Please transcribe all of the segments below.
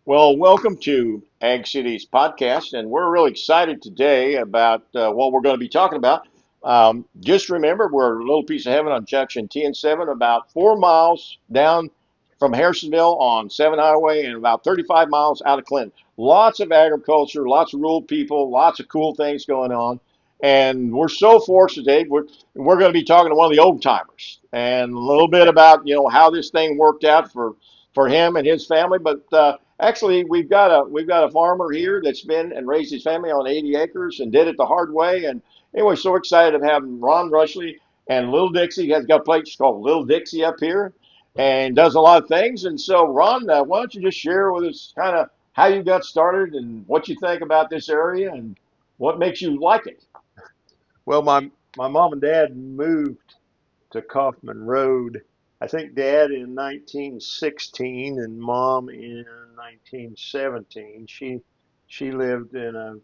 Well, welcome to Ag Cities podcast, and we're really excited today about what we're going to be talking about. Just remember, we're a little piece of heaven on Junction T and 7, about 4 miles down from Harrisonville on 7 Highway, and about 35 miles out of Clinton. Lots of agriculture, lots of rural people, lots of cool things going on. And we're so fortunate today. We're going to be talking to one of the old timers and a little bit about how this thing worked out for him and his family, but actually, we've got a farmer here that's been and raised his family on 80 acres and did it the hard way. And anyway, so excited to have Ron Rushley and Little Dixie. Has got a place called Little Dixie up here, and does a lot of things. And so, Ron, why don't you just share with us kind of how you got started and what you think about this area and what makes you like it? Well, my mom and dad moved to Kaufman Road. I think dad in 1916 and mom in 1917. She lived in a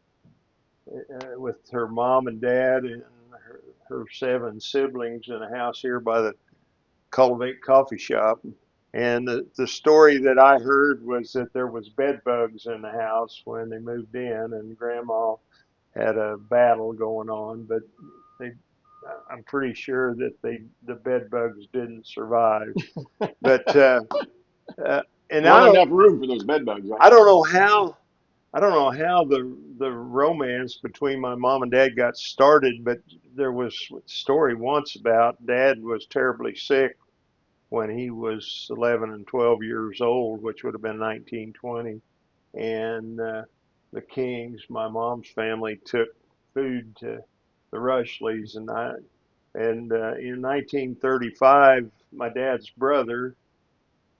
with her mom and dad and her seven siblings in a house here by the Cultivate Coffee Shop. And the story that I heard was that there was bed bugs in the house when they moved in, and Grandma had a battle going on, but they I'm pretty sure that the bed bugs didn't survive. But uh, and I Wasn't don't enough room for those bed bugs, right? I don't know how I don't know how the romance between my mom and dad got started, but there was a story once about dad was terribly sick when he was 11 and 12 years old, which would have been 1920, and the Kings, my mom's family, took food to the Rushleys, and in 1935, my dad's brother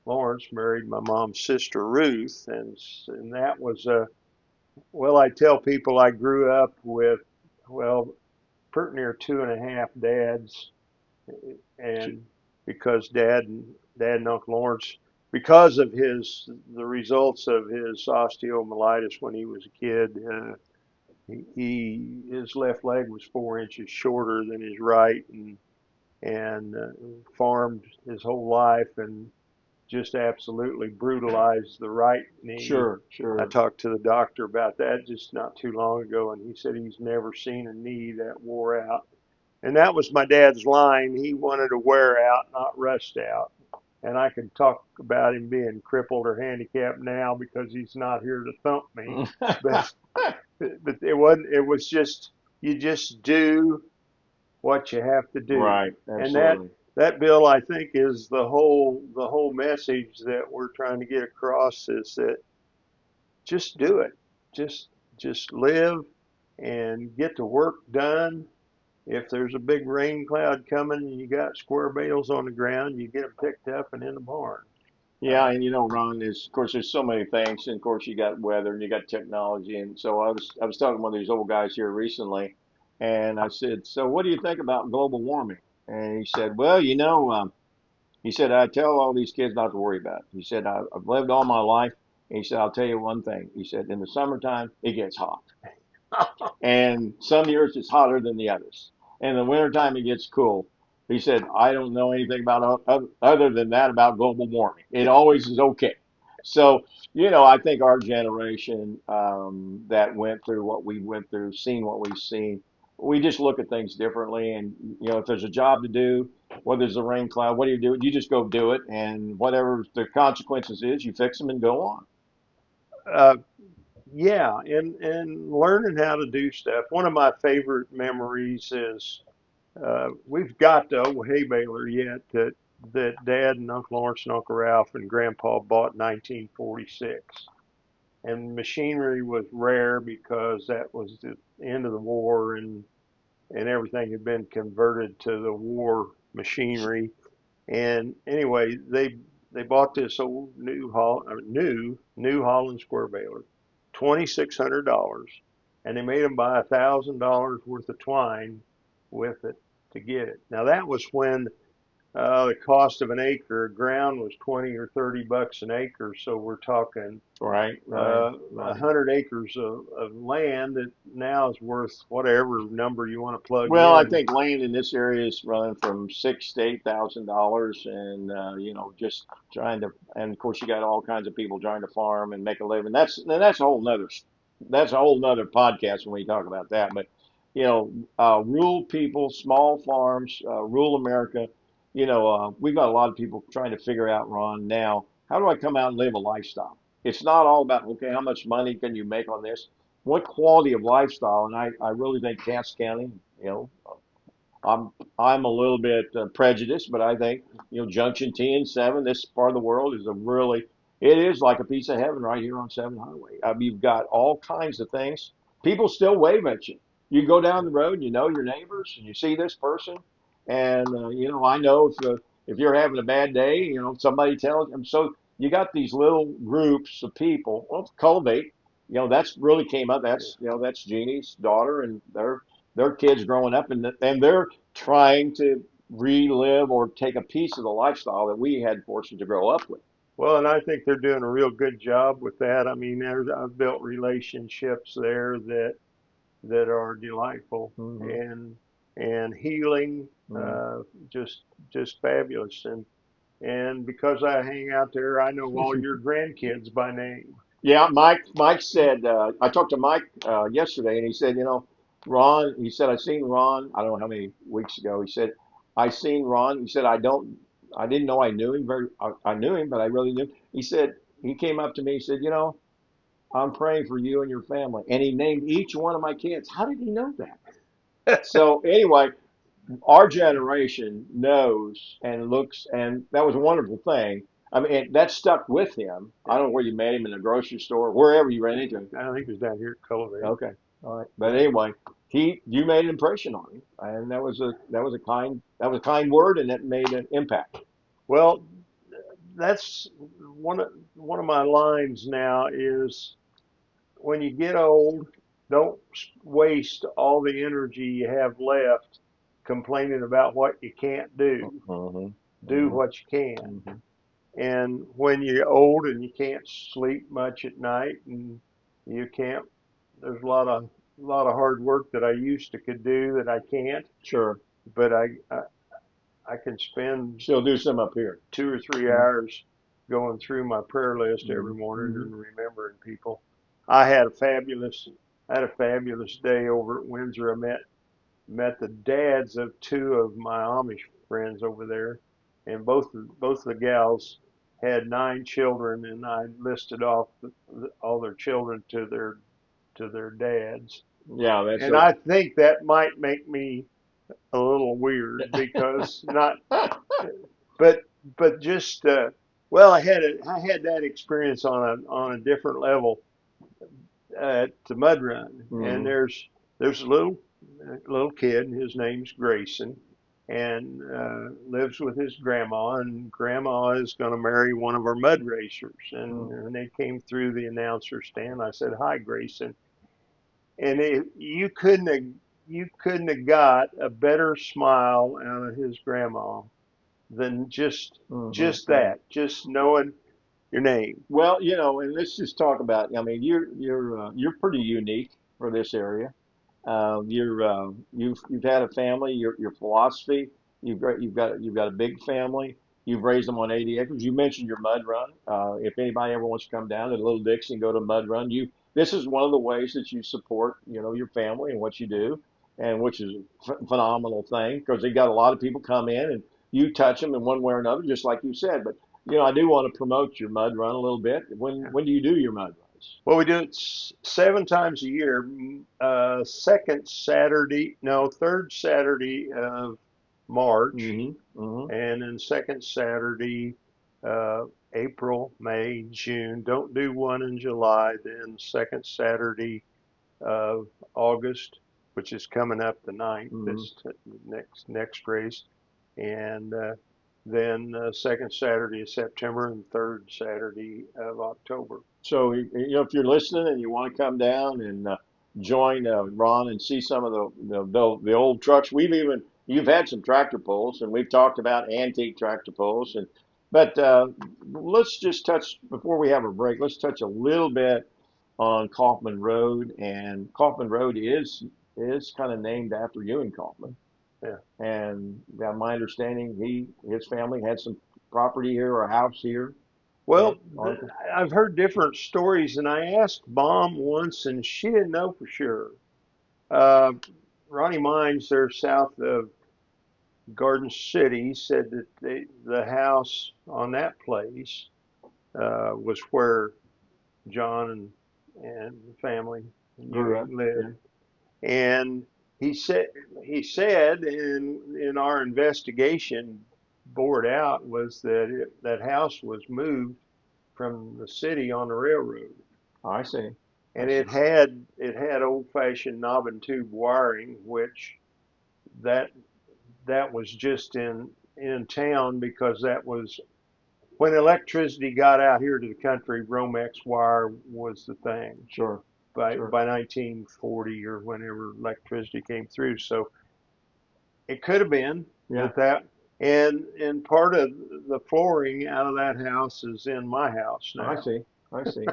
Lawrence married my mom's sister Ruth, and that was a well. I tell people I grew up with well, pretty near two and a half dads, and because dad and Uncle Lawrence, because of the results of his osteomyelitis when he was a kid, his left leg was 4 inches shorter than his right, and farmed his whole life and just absolutely brutalized the right knee. Sure, I sure. talked to the doctor about that just not too long ago, and he said he's never seen a knee that wore out. And that was my dad's line. He wanted to wear out, not rust out. And I can talk about him being crippled or handicapped now because he's not here to thump me. But but it wasn't. It was just you just do what you have to do, Right, and that absolutely. that bill I think is the whole message that we're trying to get across is that just do it, just just live and get the work done. If there's a big rain cloud coming and you got square bales on the ground, you get them picked up and in the barn. Yeah, Uh, and Ron, of course there's so many things, and of course you got weather and you got technology, and so I was talking to one of these old guys here recently, and I said, so what do you think about global warming? And he said, well, he said I tell all these kids not to worry about it. He said I've lived all my life, and he said I'll tell you one thing. He said in the summertime it gets hot, and some years it's hotter than the others. And in the wintertime, it gets cool. He said, I don't know anything about other than that about global warming. It always is okay. So, I think our generation that went through what we went through, seen what we've seen, we just look at things differently. And, if there's a job to do, whether there's a rain cloud, what do you do? You just go do it. And whatever the consequences is, you fix them and go on. uh, yeah, and learning how to do stuff. One of my favorite memories is we've got the old hay baler yet that Dad and Uncle Lawrence and Uncle Ralph and Grandpa bought in 1946. And machinery was rare because that was the end of the war, and everything had been converted to the war machinery. And anyway, they bought this old new Holland square baler, $2,600, and they made them buy $1,000 worth of twine with it to get it. Now that was when The cost of an acre of ground was 20 or $30 an acre, so we're talking Right, right, a right. 100 acres of land that now is worth whatever number you want to plug Well, I in. think land in this area is running from $6,000 to $8,000, and just trying to, and of course you got all kinds of people trying to farm and make a living. That's a whole nother podcast when we talk about that. But rural people, small farms, rural America. We've got a lot of people trying to figure out, Ron, now how do I come out and live a lifestyle? It's not all about, okay, how much money can you make on this? What quality of lifestyle? And I really think Cass County, you know, I'm I'm a little bit prejudiced, but I think Junction T and 7, this part of the world is it is like a piece of heaven right here on 7 Highway. You've got all kinds of things. People still wave at you. You go down the road, and you know your neighbors, and you see this person, and I know if you're having a bad day, somebody tells them. So you got these little groups of people. Well, cultivate. That's really came up. That's Jeannie's daughter, and their kids growing up, and they're trying to relive or take a piece of the lifestyle that we had fortunate to grow up with. Well, and I think they're doing a real good job with that. I mean, I've built relationships there that are delightful Mm-hmm. and healing, Mm-hmm. just just fabulous. And because I hang out there, I know all your grandkids by name. Yeah, Mike said I talked to Mike yesterday, and he said, Ron. He said I seen Ron. I don't know how many weeks ago. He said I seen Ron. He said I didn't know I knew him very. I knew him, but I really knew. He said he came up to me. He said, I'm praying for you and your family, and he named each one of my kids. How did he know that? So anyway, our generation knows and looks, and that was a wonderful thing. I mean, that stuck with him. I Yeah, don't know where you met him in the grocery store, wherever you ran into him. I think it was down here at Cultivate. Okay, all right. But anyway, you made an impression on him, and that was a kind word, and it made an impact. Well, that's one of my lines now is when you get old, don't waste all the energy you have left complaining about what you can't do. Mm-hmm, Do mm-hmm, what you can. mm-hmm. And when you're old and you can't sleep much at night and you can't, there's a lot of hard work that I used to could do that I can't, Sure. but I can spend Still do some up here. 2 or 3 hours going through my prayer list every morning Mm-hmm. and remembering people. I had a fabulous I had a fabulous day over at Windsor. I met the dads of two of my Amish friends over there, and both the gals had 9 children, and I listed off all their children to their dads. Yeah, that's And so. I think that might make me a little weird because not, but just well, I had that experience on a different level at the mud run, and Mm-hmm. there's a little kid. His name's Grayson, and lives with his grandma. And grandma is going to marry one of our mud racers. And they came through the announcer stand. I said, "Hi, Grayson," and you couldn't have got a better smile out of his grandma than just Mm-hmm. that, just knowing your name. Well, and let's just talk about. I mean, you're pretty unique for this area. You've had a family. Your philosophy. You've got a big family. You've raised them on 80 acres. You mentioned your mud run. If anybody ever wants to come down to Little Dixie and go to mud run, this is one of the ways that you support your family and what you do, and which is a phenomenal thing because they got a lot of people come in and you touch them in one way or another, just like you said. But I do want to promote your mud run a little bit. When do you do your mud runs? Well, we do it 7 times a year. Second Saturday, no, third Saturday of March, Mm-hmm. Mm-hmm. and then second Saturday, uh, April, May, June. Don't do one in July. Then second Saturday of August, which is coming up the ninth. Mm-hmm. This next race, and then second Saturday of September and third Saturday of October. So, if you're listening and you want to come down and join Ron and see some of the old trucks, you've had some tractor pulls, and we've talked about antique tractor pulls, and but let's just touch before we have a break. Let's touch a little bit on Kaufman Road, and Kaufman Road is kind of named after Ewing Kaufman. Yeah. And my understanding, his family had some property here or a house here. And Well, I've heard different stories, and I asked Mom once, and she didn't know for sure. Uh, Ronnie Mines, they're south of Garden City, said that the house on that place was where John and the family and grew up. Ewing Yeah, lived. And he said in our investigation board out was that that house was moved from the city on the railroad, I see. I and see. it had old fashioned knob and tube wiring, which that that was just in town because that was when electricity got out here to the country. Romex wire was the thing Sure, sure. by 1940 or whenever electricity came through. So it could have been Yeah, that and part of the flooring out of that house is in my house I now. see. I see.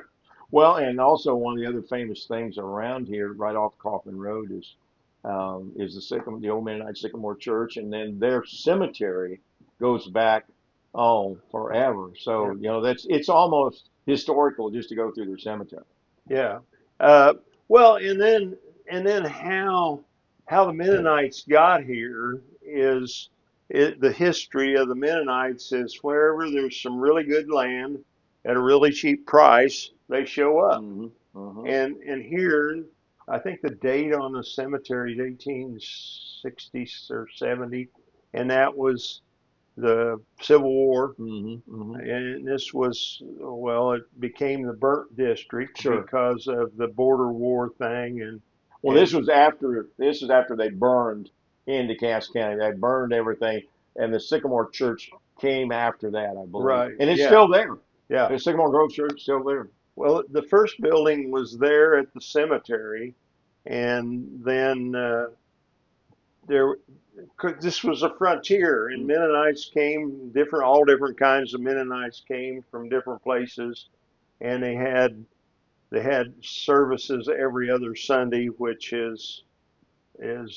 Well, and also one of the other famous things around here, right off Coffin Road, is the old Mennonite Sycamore Church, and then their cemetery goes back, oh, forever. So Yeah, it's almost historical just to go through their cemetery. yeah. Uh, well, and then how the Mennonites got here is the history of the Mennonites is wherever there's some really good land at a really cheap price, they show up. Hmm. Hmm. And here, I think the date on the cemetery is 1860 or 70, and that was the Civil War. Hmm. Hmm. And this was, well, it became the burnt district Sure. because of the border war thing. Well, And this was after they burned into Cass County. They burned everything, and the Sycamore Church came after that, I believe, right, and it's yeah, still there. yeah. The Sycamore Grove Church is still there. Well, the first building was there at the cemetery, and then there this was a frontier, and Mennonites came all different kinds of Mennonites came from different places, and they had services every other Sunday, which is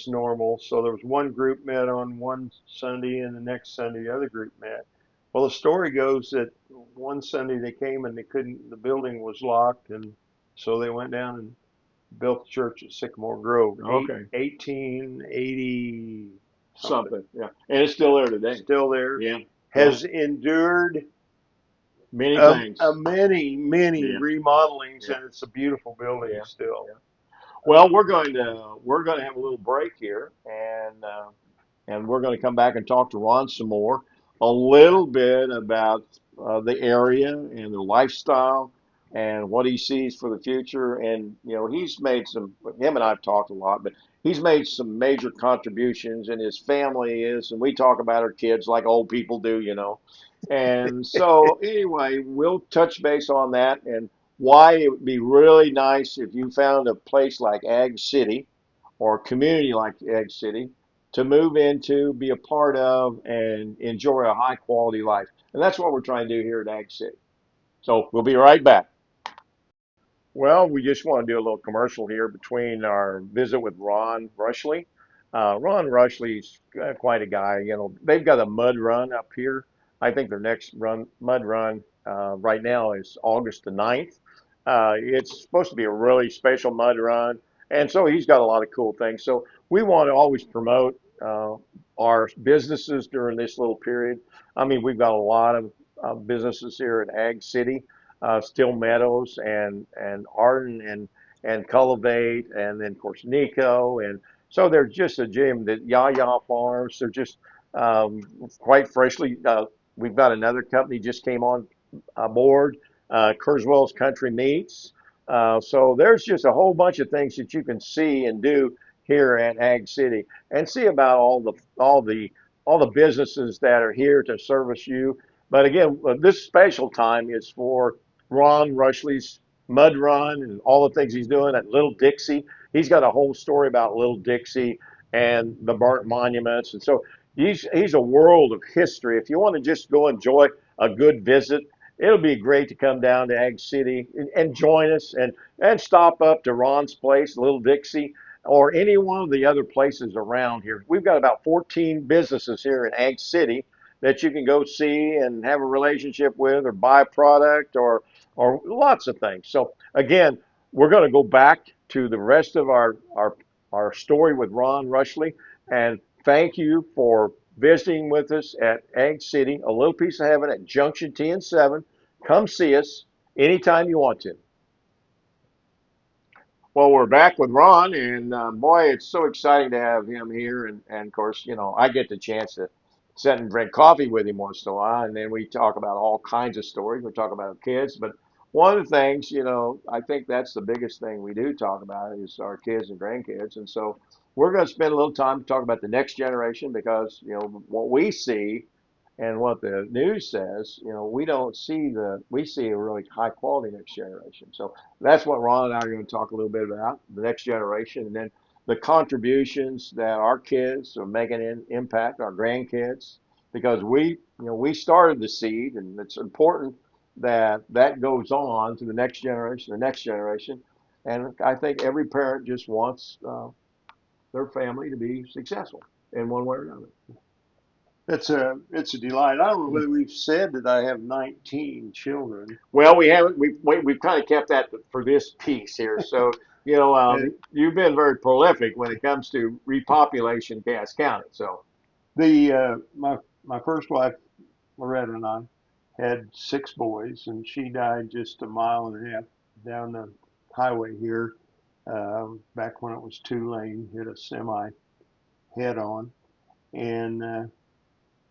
normal. So there was one group met on one Sunday, and the next Sunday the other group met. Well, the story goes that one Sunday they came and they couldn't, the building was locked, and so they went down and built the church at Sycamore Grove, Okay, 1880 something. something, yeah, and it's still there today. Still there, Yeah, yeah, has endured many things. many Yeah, remodelings, yeah, and it's a beautiful building yeah, still. yeah. Well, we're going to have a little break here, and we're going to come back and talk to Ron some more, a little bit about the area and the lifestyle and what he sees for the future. And he's made him and I've talked a lot, but he's made some major contributions, and his family is, and we talk about our kids like old people do. And so anyway, we'll touch base on that and why it would be really nice if you found a place like Ag City or a community like Ag City to move into, be a part of, and enjoy a high quality life. And that's what we're trying to do here at Ag City. So we'll be right back. Well, we just want to do a little commercial here between our visit with Ron Rushley. Ron Rushley's quite a guy. They've got a mud run up here. I think their next mud run right now is August the 9th. It's supposed to be a really special mud run, and so he's got a lot of cool things. So we want to always promote our businesses during this little period. I mean, we've got a lot of businesses here at Ag City, Still Meadows and Arden and Cultivate, and then of course Nico, and so they're just a gym. That Yaya Farms, they're just quite freshly. We've got another company just came on board, Kurzweil's Country Meats. So there's just a whole bunch of things that you can see and do here at Ag City, and see about all the businesses that are here to service you. But again, this special time is for Ron Rushley's Mud Run and all the things he's doing at Little Dixie. He's got a whole story about Little Dixie and the burnt monuments. And so he's a world of history. If you want to just go enjoy a good visit, it'll be great to come down to Ag City and join us and stop up to Ron's place, Little Dixie, or any one of the other places around here. We've got about 14 businesses here in Ag City that you can go see and have a relationship with or buy a product or lots of things. So again, we're going to go back to the rest of our story with Ron Rushley. And thank you for visiting with us at Ag City, a little piece of heaven at Junction T and 7. Come see us anytime you want to. Well, we're back with Ron, and boy, it's so exciting to have him here. And of course, I get the chance to sit and drink coffee with him once in a while, and then we talk about all kinds of stories. We talk about our kids, but one of the things, I think that's the biggest thing we do talk about is our kids and grandkids. And so we're going to spend a little time to talk about the next generation because, what we see and what the news says, we see a really high quality next generation. So that's what Ron and I are going to talk a little bit about, the next generation, and then the contributions that our kids are making an impact, our grandkids, because we started the seed, and it's important that that goes on to the next generation. And I think every parent just wants their family to be successful in one way or another. It's a delight. I don't know whether we've said that I have 19 children. Well, we haven't. We've kind of kept that for this piece here. So Uh, you've been very prolific when it comes to repopulation, Cass County. So the my first wife, Loretta, and I had 6 boys, and she died just a mile and a half down the highway here. Back when it was 2 lane, hit a semi head on, and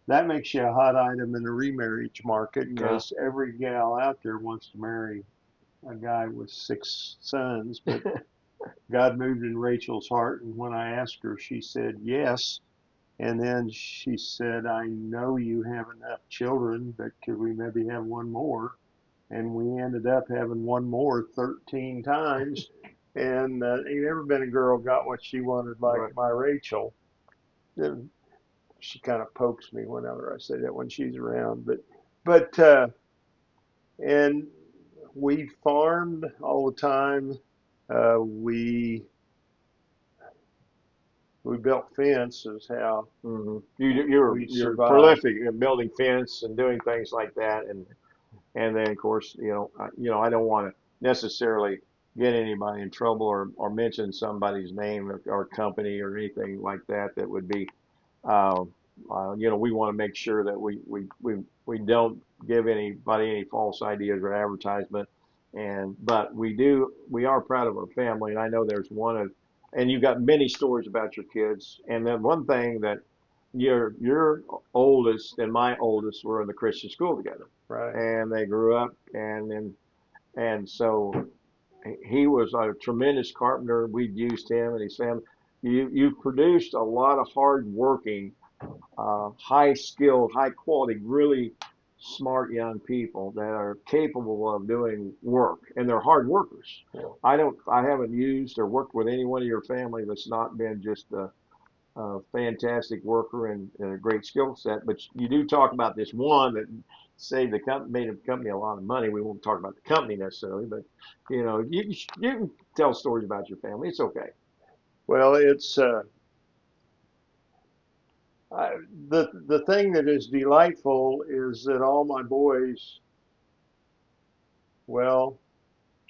that makes you a hot item in the remarriage market yeah, because every gal out there wants to marry a guy with 6 sons. But God moved in Rachel's heart, and when I asked her, she said yes. And then she said, I know you have enough children, but could we maybe have one more? And we ended up having one more 13 times. And ain't ever been a girl got what she wanted like right. my Rachel. And she kind of pokes me whenever I say that when she's around. But and we farmed all the time. We built fences. How we You're survived. prolific in building fence and doing things like that, and then of course I don't want to necessarily get anybody in trouble or mention somebody's name or company or anything like that that would be Uh, we want to make sure that we don't give anybody any false ideas or advertisement. But we are proud of our family, and I know there's and you've got many stories about your kids. And then one thing that your oldest and my oldest were in the Christian school together, Right. and they grew up, and so he was a tremendous carpenter. We've used him and his family. You've produced a lot of hard working high skilled, high quality, really smart young people that are capable of doing work, and they're hard workers. I haven't used or worked with anyone in your family that's not been just a fantastic worker and a great skill set. But you do talk about this one that saved the company, made the company a lot of money. We won't talk about the company necessarily, but you can tell stories about your family. It's okay. Well, it's I, the thing that is delightful is that all my boys, well,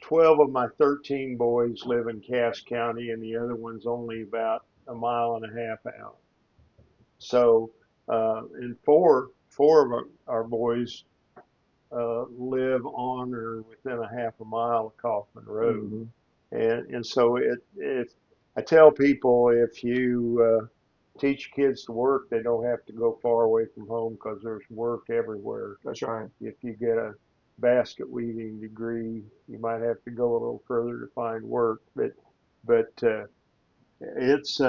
12 of my 13 boys live in Cass County, and the other one's only about a mile and a half out. So, and four of our boys live on or within a half a mile of Kaufman Road. Mm-hmm. And so if I tell people, if you teach kids to work, they don't have to go far away from home because there's work everywhere. That's right. If you get a basket weaving degree, you might have to go a little further to find work. But it's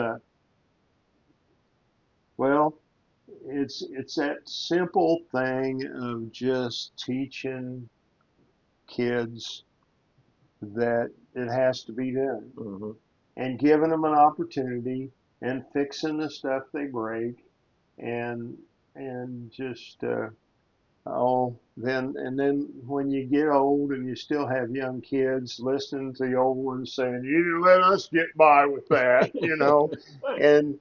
well, it's that simple thing of just teaching kids that it has to be done Mm-hmm. and giving them an opportunity. and fixing the stuff they break, and just then when you get old and you still have young kids, listening to the old ones saying, "You let us get by with that," and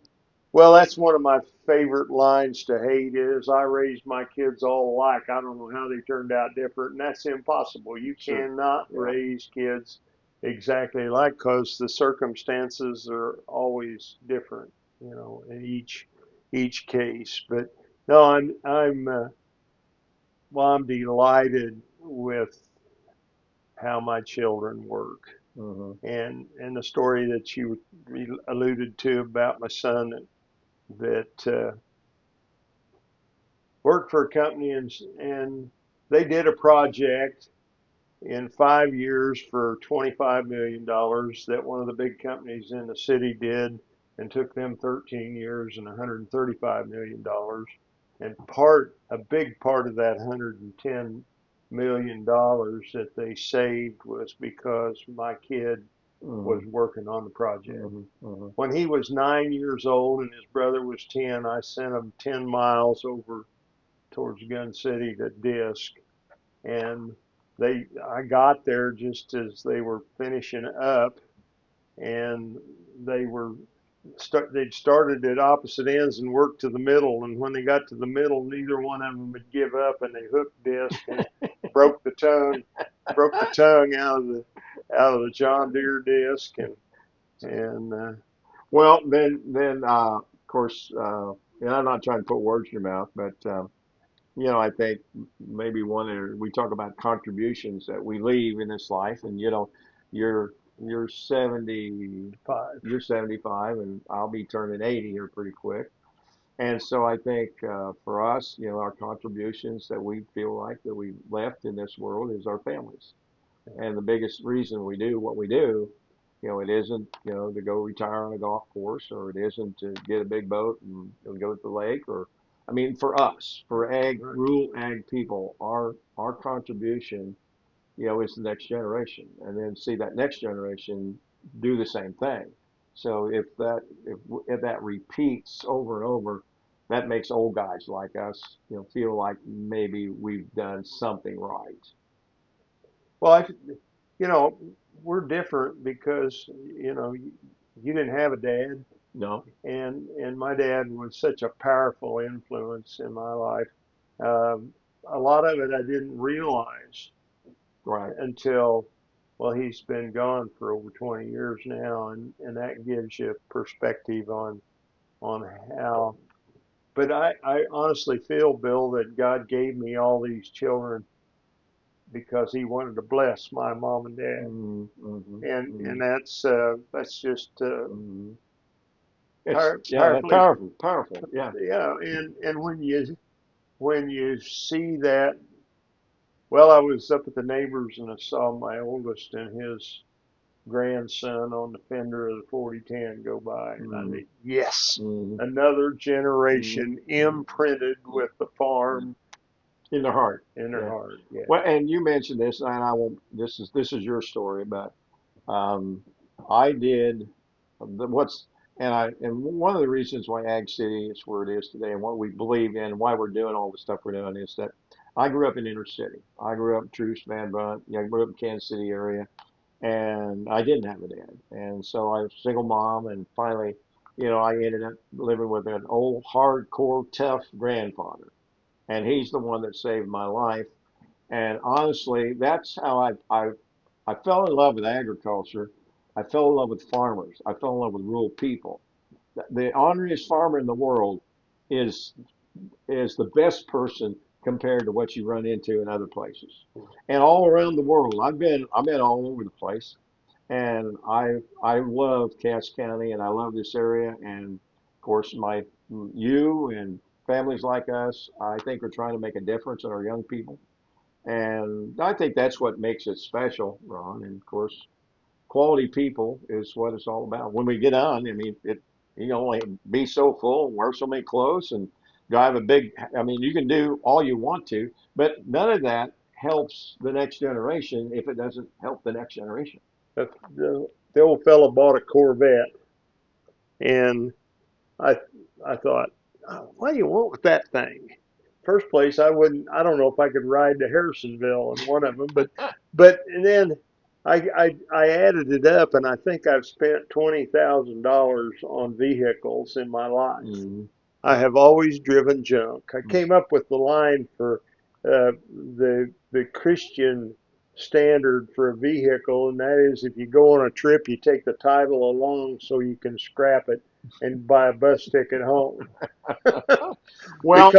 well, that's one of my favorite lines to hate is I raised my kids all alike. I don't know how they turned out different, and that's impossible. You Sure. cannot Yeah. raise kids exactly alike because the circumstances are always different, in each case. But no, I'm delighted with how my children work. Hmm. And the story that you alluded to about my son that worked for a company and they did a project in 5 years for $25 million that one of the big companies in the city did and took them 13 years and $135 million. And a big part of that $110 million that they saved was because my kid Hmm. was working on the project. Hmm. Hmm. When he was 9 years old and his brother was 10, I sent him 10 miles over towards Gun City to Disc, and I got there just as they were finishing up, and they were they'd started at opposite ends and worked to the middle, and when they got to the middle, neither one of them would give up, and they hooked Disc and broke the tongue broke the tongue out of the John Deere disc, and Well, then, of course, and I'm not trying to put words in your mouth, but I think maybe we talk about contributions that we leave in this life, and you're you're 70, 5. you're 75, and I'll be turning 80 here pretty quick. And so I think for us, our contributions that we feel like that we left in this world is our families. And the biggest reason we do what we do, it isn't, to go retire on a golf course, or it isn't to get a big boat and go to the lake, or, I mean, for us, for Right. rural ag people, our contribution, is the next generation, and then see that next generation do the same thing. So if that repeats over and over, that makes old guys like us, feel like maybe we've done something right. Well, you know, we're different because you didn't have a dad, No, and my dad was such a powerful influence in my life. Um, a lot of it I didn't realize right. until, well, he's been gone for over 20 years now, and that gives you perspective on how. But I honestly feel, Bill, that God gave me all these children because He wanted to bless my mom and dad, Mm, mhm, and mhm, that's just mhm. It's yeah, that's powerfully, powerful, powerful. Yeah. yeah. And when you see that, well, I was up at the neighbors and I saw my oldest and his grandson on the fender of the 4010 go by, and I Mm, think, yes, mhm, another mhm, generation imprinted mhm. with the farm In the heart. in their Yeah. heart. Yeah. Well, and you mentioned this, and I won't. This is your story, but um, I did what's and one of the reasons why Ag City is where it is today, and what we believe in, and why we're doing all the stuff we're doing, is that I grew up in inner city. I grew up in Truce, Van Brunt. Yeah, I grew up in Kansas City area, and I didn't have a dad, and so I was a single mom, and finally, I ended up living with an old, hardcore, tough grandfather, and he's the one that saved my life. And honestly, that's how I fell in love with agriculture. I fell in love with farmers. I fell in love with rural people. The honoriest farmer in the world is is the best person compared to what you run into in other places. And all around the world, I've been all over the place, and I love Cass County, and I love this area, and of course you and families like us, I think, are trying to make a difference in our young people, and I think that's what makes it special, Ron. And of course, quality people is what it's all about. When we get on, I mean, you can only be so full, and wear so many clothes, and drive a big. I mean, you can do all you want to, but none of that helps the next generation if it doesn't help the next generation. The old fellow bought a Corvette, and I I thought, oh, what do you want with that thing? First place, I wouldn't. I don't know if I could ride to Harrisonville in one of them, but and then I added it up, and I think I've spent $20,000 on vehicles in my life. Mm, I have always driven junk. I mm. came up with the line for the Christian standard for a vehicle, and that is if you go on a trip, you take the title along so you can scrap it and buy a bus ticket home. Well,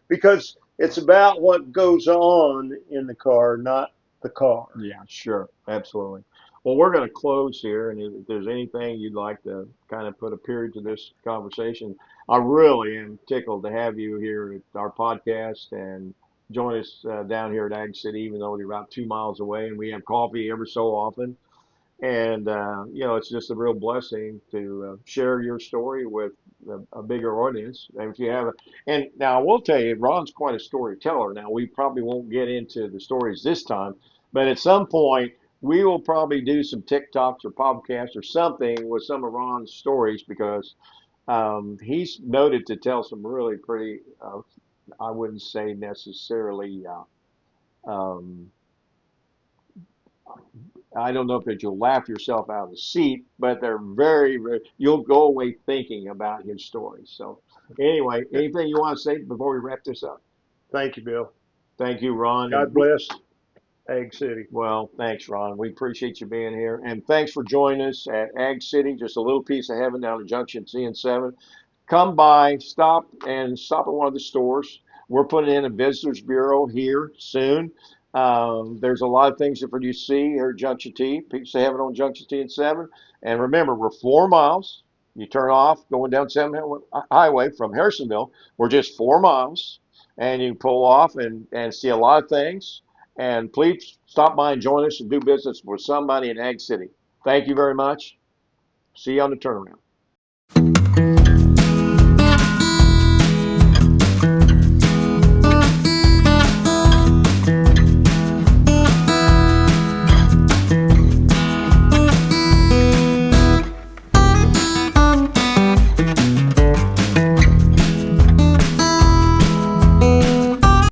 Because it's about what goes on in the car, not the car. yeah, sure, absolutely. Well, we're going to close here, and if there's anything you'd like to kind of put a period to this conversation, I really am tickled to have you here at our podcast and join us down here at Ag City, even though you're about 2 miles away, and we have coffee every so often. And it's just a real blessing to share your story with a bigger audience. And if you have, and now I will tell you, Ron's quite a storyteller. Now we probably won't get into the stories this time, but at some point we will probably do some TikToks or podcasts or something with some of Ron's stories because he's noted to tell some really pretty, I wouldn't say necessarily. I don't know if that you'll laugh yourself out of the seat, but they're very, very, you'll go away thinking about his story. So, anyway, anything you want to say before we wrap this up? Thank you, Bill. Thank you, Ron. God bless Egg City. Well, thanks, Ron. We appreciate you being here. And thanks for joining us at Ag City, just a little piece of heaven down at Junction C and 7. Come by, stop at one of the stores. We're putting in a visitors bureau here soon. There's a lot of things for you to see here at Junction T. Piece of heaven on Junction T and 7. And remember, we're 4 miles. You turn off going down 7 Highway from Harrisonville. We're just 4 miles. And you pull off and see a lot of things. And please stop by and join us and do business with somebody in Ag City. Thank you very much. See you on the turnaround.